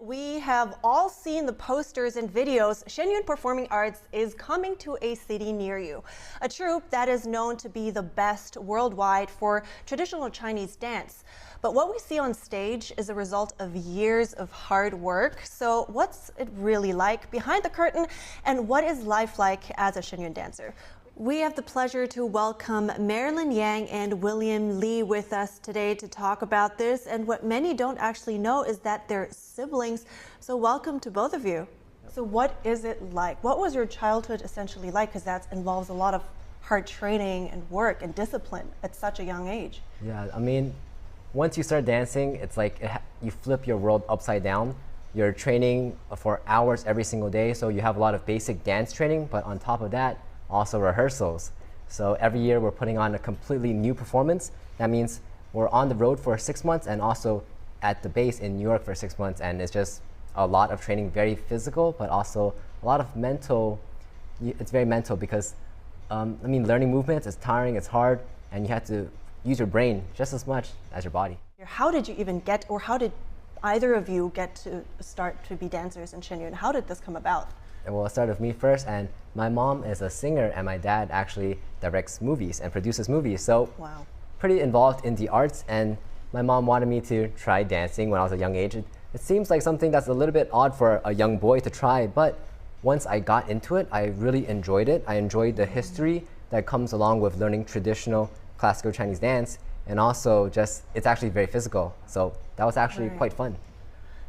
We have all seen the posters and videos. Shen Yun Performing Arts is coming to a city near you. A troupe that is known to be the best worldwide for traditional Chinese dance. But what we see on stage is a result of years of hard work. So what's it really like behind the curtain, and what is life like as a Shen Yun dancer? We have the pleasure to welcome Marilyn Yang and William Lee with us today to talk about this. And what many don't actually know is that they're siblings. So welcome to both of you. So what is it like? What was your childhood essentially like? Because that involves a lot of hard training and work and discipline at such a young age. Yeah, I mean, once you start dancing, it's like you flip your world upside down. You're training for hours every single day, so you have a lot of basic dance training, but on top of that, also rehearsals. So every year we're putting on a completely new performance. That means we're on the road for 6 months and also at the base in New York for 6 months, and it's just a lot of training, very physical, but also a lot of mental. It's very mental because, I mean, learning movements is tiring, it's hard, and you have to use your brain just as much as your body. How did you even get, or how did either of you get to start to be dancers in Shen Yun? How did this come about? Well, it started with me first, and my mom is a singer, and my dad actually directs movies and produces movies. So, wow, pretty involved in the arts, and my mom wanted me to try dancing when I was a young age. It seems like something that's a little bit odd for a young boy to try, but once I got into it, I really enjoyed it. I enjoyed the history that comes along with learning traditional classical Chinese dance, and also just, it's actually very physical. So that was actually quite fun.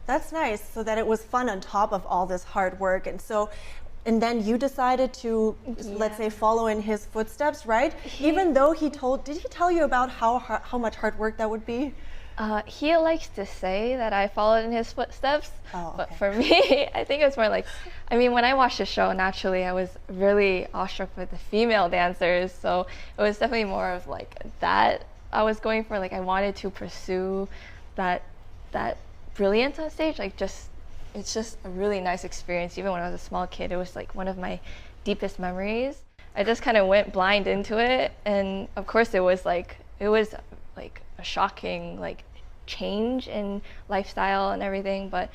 That's nice, so that it was fun on top of all this hard work. And then you decided to, let's say, follow in his footsteps, right? Even though did he tell you about how much hard work that would be? He likes to say that I followed in his footsteps, but for me, I think it was more like, I mean, when I watched the show, naturally, I was really awestruck with the female dancers, so it was definitely more of like that I was going for. Like, I wanted to pursue that brilliance on stage. Like, it's just a really nice experience. Even when I was a small kid, it was like one of my deepest memories. I just kind of went blind into it, and of course it was like a shocking change in lifestyle and everything, but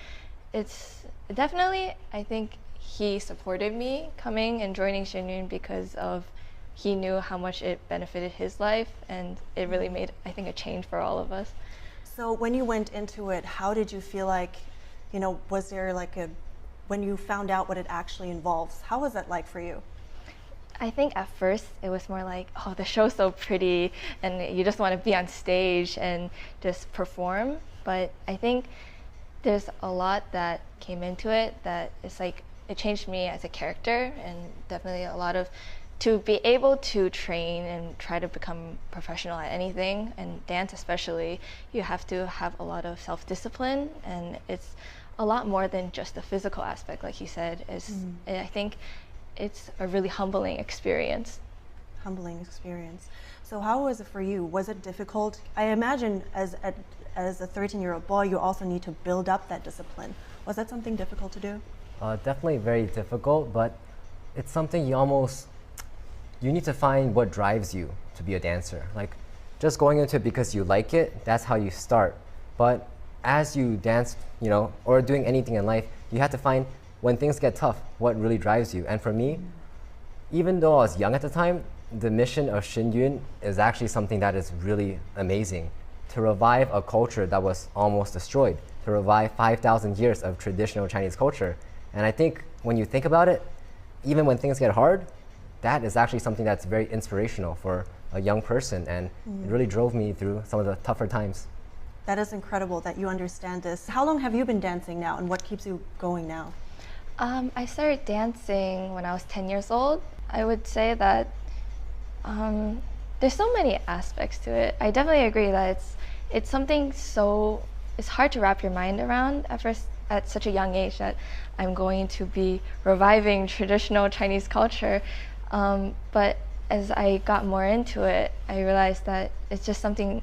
it's definitely, I think he supported me coming and joining Shen Yun because he knew how much it benefited his life, and it really made, I think, a change for all of us. So when you went into it, how did you feel like, was there when you found out what it actually involves, how was that like for you? I think at first it was more like, oh, the show's so pretty and you just want to be on stage and just perform. But I think there's a lot that came into it that it's like, it changed me as a character, and definitely a lot of, to be able to train and try to become professional at anything, and dance especially, you have to have a lot of self-discipline, and it's a lot more than just the physical aspect, like you said. I think it's a really humbling experience. Humbling experience. So how was it for you? Was it difficult? I imagine as a 13-year-old boy, you also need to build up that discipline. Was that something difficult to do? Definitely very difficult, but it's something you need to find what drives you to be a dancer. Like, just going into it because you like it, that's how you start. But as you dance, or doing anything in life, you have to find, when things get tough, what really drives you. And for me, even though I was young at the time, the mission of Shen Yun is actually something that is really amazing. To revive a culture that was almost destroyed, to revive 5,000 years of traditional Chinese culture. And I think when you think about it, even when things get hard, that is actually something that's very inspirational for a young person, and it really drove me through some of the tougher times. That is incredible that you understand this. How long have you been dancing now, and what keeps you going now? I started dancing when I was 10 years old. I would say that there's so many aspects to it. I definitely agree that it's something it's hard to wrap your mind around at first at such a young age, that I'm going to be reviving traditional Chinese culture. But as I got more into it, I realized that it's just something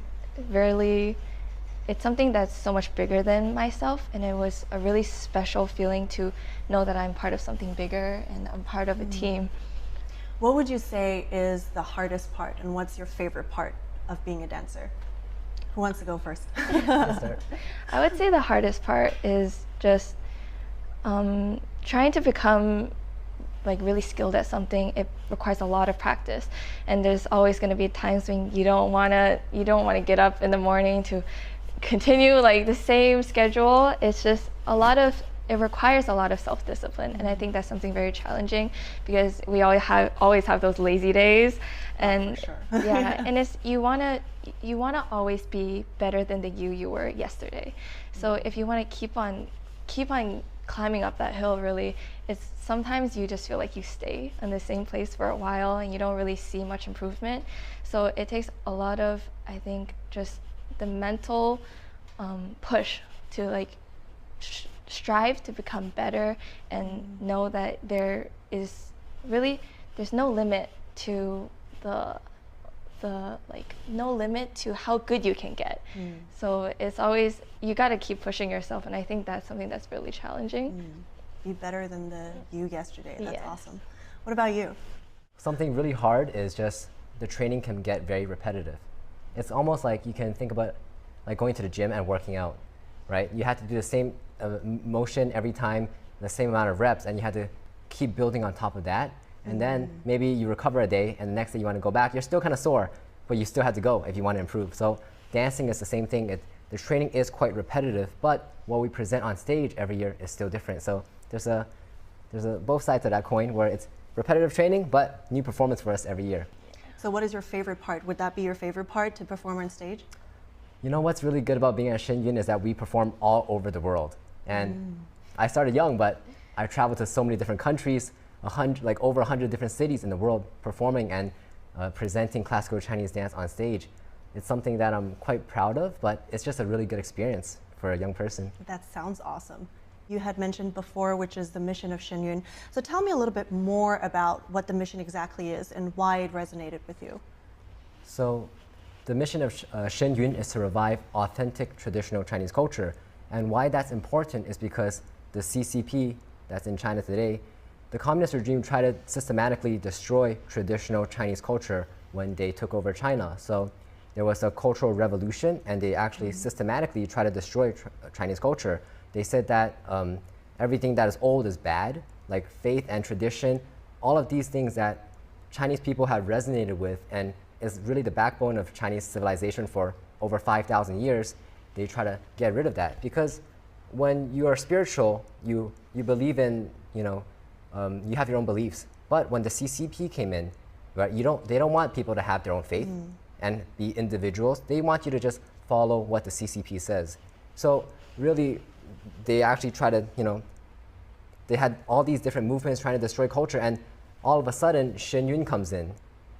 it's something that's so much bigger than myself, and it was a really special feeling to know that I'm part of something bigger and I'm part of a team. What would you say is the hardest part, and what's your favorite part of being a dancer? Who wants to go first? I would say the hardest part is just trying to become like really skilled at something. It requires a lot of practice, and there's always going to be times when you don't want to get up in the morning to continue like the same schedule. It's just it requires a lot of self-discipline, and I think that's something very challenging because we always have those lazy days, and for sure. Yeah, and it's you wanna always be better than the you were yesterday. So if you want to keep on climbing up that hill, really, it's sometimes you just feel like you stay in the same place for a while and you don't really see much improvement. So it takes a lot of, I think, just the mental push to like strive to become better and know that there's no limit to no limit to how good you can get. So it's always, you got to keep pushing yourself, and I think that's something that's really challenging. Be better than the you yesterday. That's Yes. awesome. What about you? Something really hard is just the training can get very repetitive. It's almost like you can think about like going to the gym and working out, right? You have to do the same motion every time, the same amount of reps, and you have to keep building on top of that. And then maybe you recover a day, and the next day you want to go back. You're still kind of sore, but you still have to go if you want to improve. So dancing is the same thing. The training is quite repetitive, but what we present on stage every year is still different. So there's both sides of that coin where it's repetitive training, but new performance for us every year. So what is your favorite part? Would that be your favorite part, to perform on stage? You know what's really good about being at Shen Yun is that we perform all over the world. And I started young, but I traveled to so many different countries, over 100 different cities in the world, performing and presenting classical Chinese dance on stage. It's something that I'm quite proud of, but it's just a really good experience for a young person. That sounds awesome. You had mentioned before, which is the mission of Shen Yun. So tell me a little bit more about what the mission exactly is and why it resonated with you. So the mission of Shen Yun is to revive authentic traditional Chinese culture. And why that's important is because the CCP that's in China today, the communist regime tried to systematically destroy traditional Chinese culture when they took over China. So there was a cultural revolution, and they actually systematically tried to destroy Chinese culture. They said that everything that is old is bad, like faith and tradition, all of these things that Chinese people have resonated with and is really the backbone of Chinese civilization for over 5,000 years. They try to get rid of that, because when you are spiritual, you believe in, you have your own beliefs. But when the CCP came in, right, they don't want people to have their own faith and be individuals. They want you to just follow what the CCP says. So really, they actually try to, they had all these different movements trying to destroy culture, and all of a sudden, Shen Yun comes in,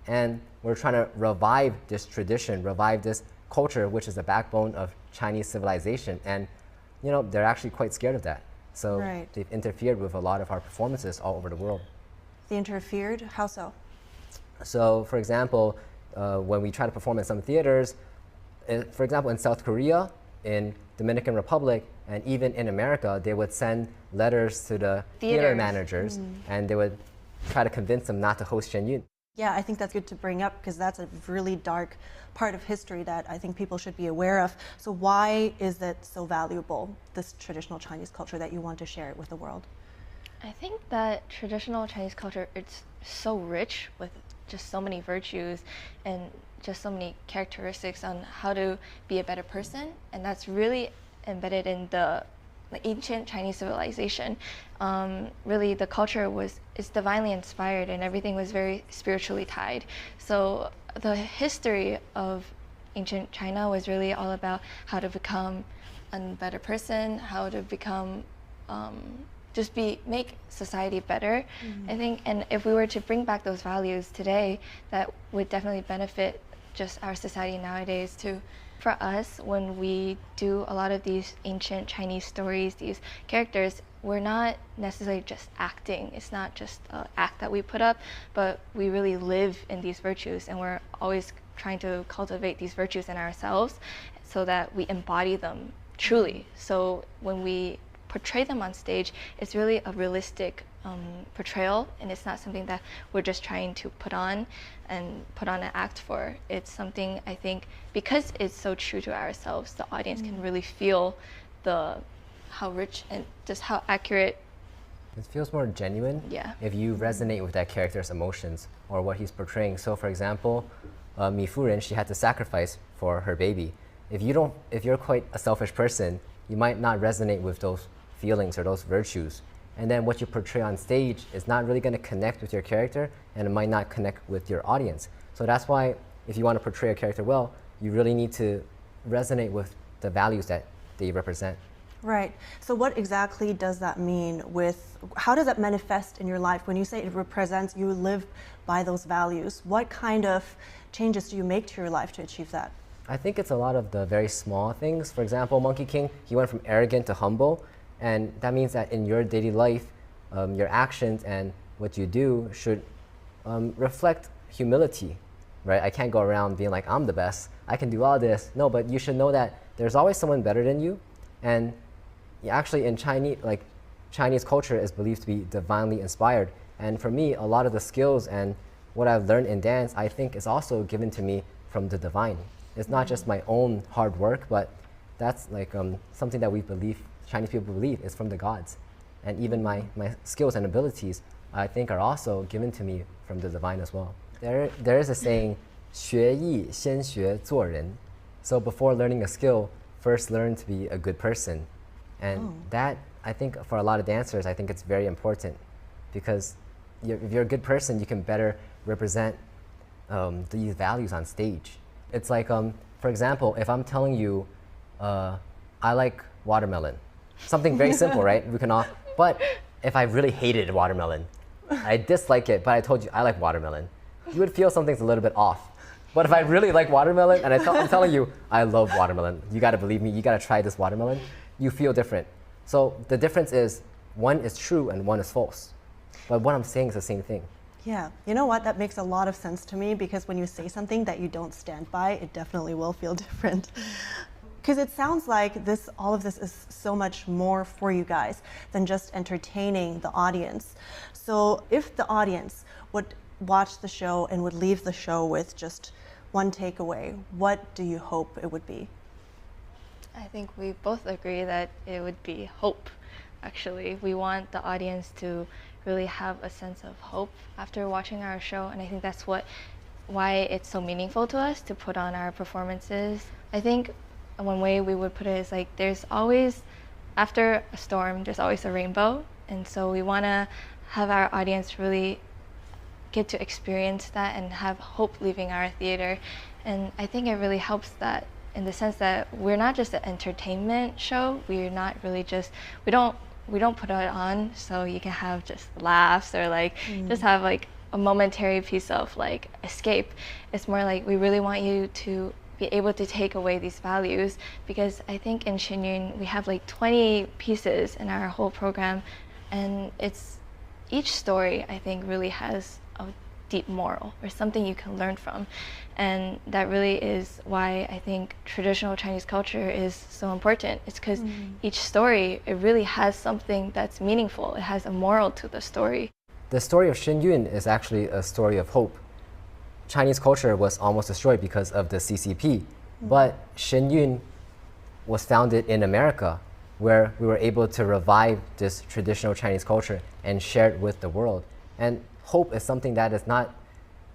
and we're trying to revive this tradition, revive this culture, which is the backbone of Chinese civilization. And they're actually quite scared of that. So they've interfered with a lot of our performances all over the world. They interfered? How so? So for example, when we try to perform in some theaters, for example, in South Korea, in Dominican Republic, and even in America, they would send letters to the theater managers, and they would try to convince them not to host Shen Yun. Yeah, I think that's good to bring up, because that's a really dark part of history that I think people should be aware of. So why is that so valuable, this traditional Chinese culture, that you want to share it with the world? I think that traditional Chinese culture, it's so rich with just so many virtues and just so many characteristics on how to be a better person, and that's really embedded in the ancient Chinese civilization. Really, the culture is divinely inspired, and everything was very spiritually tied. So the history of ancient China was really all about how to become a better person, how to become make society better, I think. And if we were to bring back those values today, that would definitely benefit just our society nowadays too. For us, when we do a lot of these ancient Chinese stories, these characters, we're not necessarily just acting. It's not just an act that we put up, but we really live in these virtues, and we're always trying to cultivate these virtues in ourselves so that we embody them truly. So when we portray them on stage, it's really a realistic portrayal, and it's not something that we're just trying to put on an act for. It's something, I think, because it's so true to ourselves, the audience can really feel how rich and just how accurate. It feels more genuine if you resonate with that character's emotions or what he's portraying. So for example, Mi Furen, she had to sacrifice for her baby. If you're quite a selfish person, you might not resonate with those feelings or those virtues. And then what you portray on stage is not really going to connect with your character, and it might not connect with your audience. So that's why if you want to portray a character well, you really need to resonate with the values that they represent. Right. So what exactly does that mean how does that manifest in your life? When you say it represents, you live by those values, what kind of changes do you make to your life to achieve that? I think it's a lot of the very small things. For example, Monkey King, he went from arrogant to humble, and that means that in your daily life, your actions and what you do should reflect humility, right? I can't go around being like, I'm the best, I can do all this. No, but you should know that there's always someone better than you, and actually in Chinese culture is believed to be divinely inspired. And for me, a lot of the skills and what I've learned in dance, I think is also given to me from the divine. It's not just my own hard work, but that's like something that we believe, Chinese people believe, is from the gods. And even my skills and abilities, I think, are also given to me from the divine as well. There is a saying, 学艺先学做人. So before learning a skill, first learn to be a good person. And that, I think, for a lot of dancers, I think it's very important, because if you're a good person, you can better represent these values on stage. It's like, for example, if I'm telling you, I like watermelon, something very simple, right? We can all, but if I really hated watermelon, I dislike it, but I told you I like watermelon, you would feel something's a little bit off. But if I really like watermelon and I'm telling you, I love watermelon, you gotta believe me, you gotta try this watermelon, you feel different. So the difference is one is true and one is false. But what I'm saying is the same thing. Yeah, you know what? That makes a lot of sense to me, because when you say something that you don't stand by, it definitely will feel different. Because it sounds like all of this is so much more for you guys than just entertaining the audience. So if the audience would watch the show and would leave the show with just one takeaway, what do you hope it would be? I think we both agree that it would be hope. Actually, we want the audience to really have a sense of hope after watching our show, and I think that's why it's so meaningful to us to put on our performances. I think one way we would put it is like, there's always, after a storm, there's always a rainbow, and so we want to have our audience really get to experience that and have hope leaving our theater. And I think it really helps that, in the sense that we're not just an entertainment show. We're not really just, we don't put it on so you can have just laughs or like just have like a momentary piece of like escape. It's more like we really want you to be able to take away these values, because I think in Shen Yun we have like 20 pieces in our whole program, and each story I think really has a deep moral or something you can learn from. And that really is why I think traditional Chinese culture is so important. It's because each story, it really has something that's meaningful. It has a moral to the story. The story of Shen Yun is actually a story of hope. Chinese culture was almost destroyed because of the CCP, but Shen Yun was founded in America, where we were able to revive this traditional Chinese culture and share it with the world. And hope is something that is not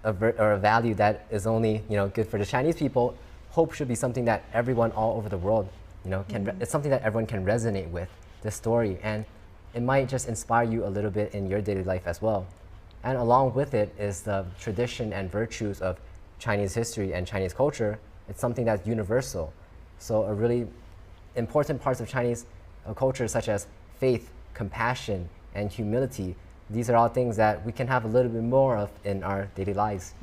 a value that is only good for the Chinese people. Hope should be something that everyone all over the world it's something that everyone can resonate with, this story, and it might just inspire you a little bit in your daily life as well. And along with it is the tradition and virtues of Chinese history and Chinese culture. It's something that's universal. So a really important parts of Chinese culture, such as faith, compassion, and humility, these are all things that we can have a little bit more of in our daily lives.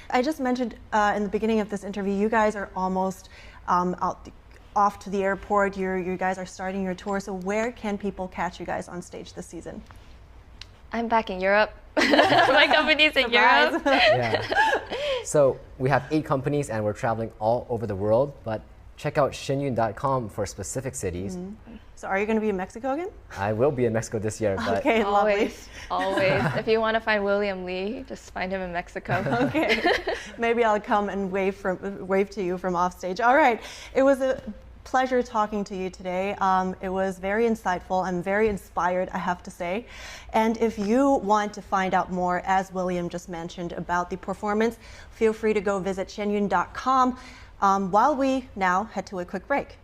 I just mentioned in the beginning of this interview, you guys are almost off to the airport. You guys are starting your tour. So where can people catch you guys on stage this season? I'm back in Europe. My company's in Europe. Yeah. So we have 8 companies and we're traveling all over the world, but check out shenyun.com for specific cities. So are you going to be in Mexico again? I will be in Mexico this year. But Okay, lovely. Always. If you want to find William Lee, just find him in Mexico. Okay. Maybe I'll come and wave to you from offstage. All right. It was a pleasure talking to you today. It was very insightful. I'm very inspired, I have to say. And if you want to find out more, as William just mentioned, about the performance, feel free to go visit shenyun.com while we now head to a quick break.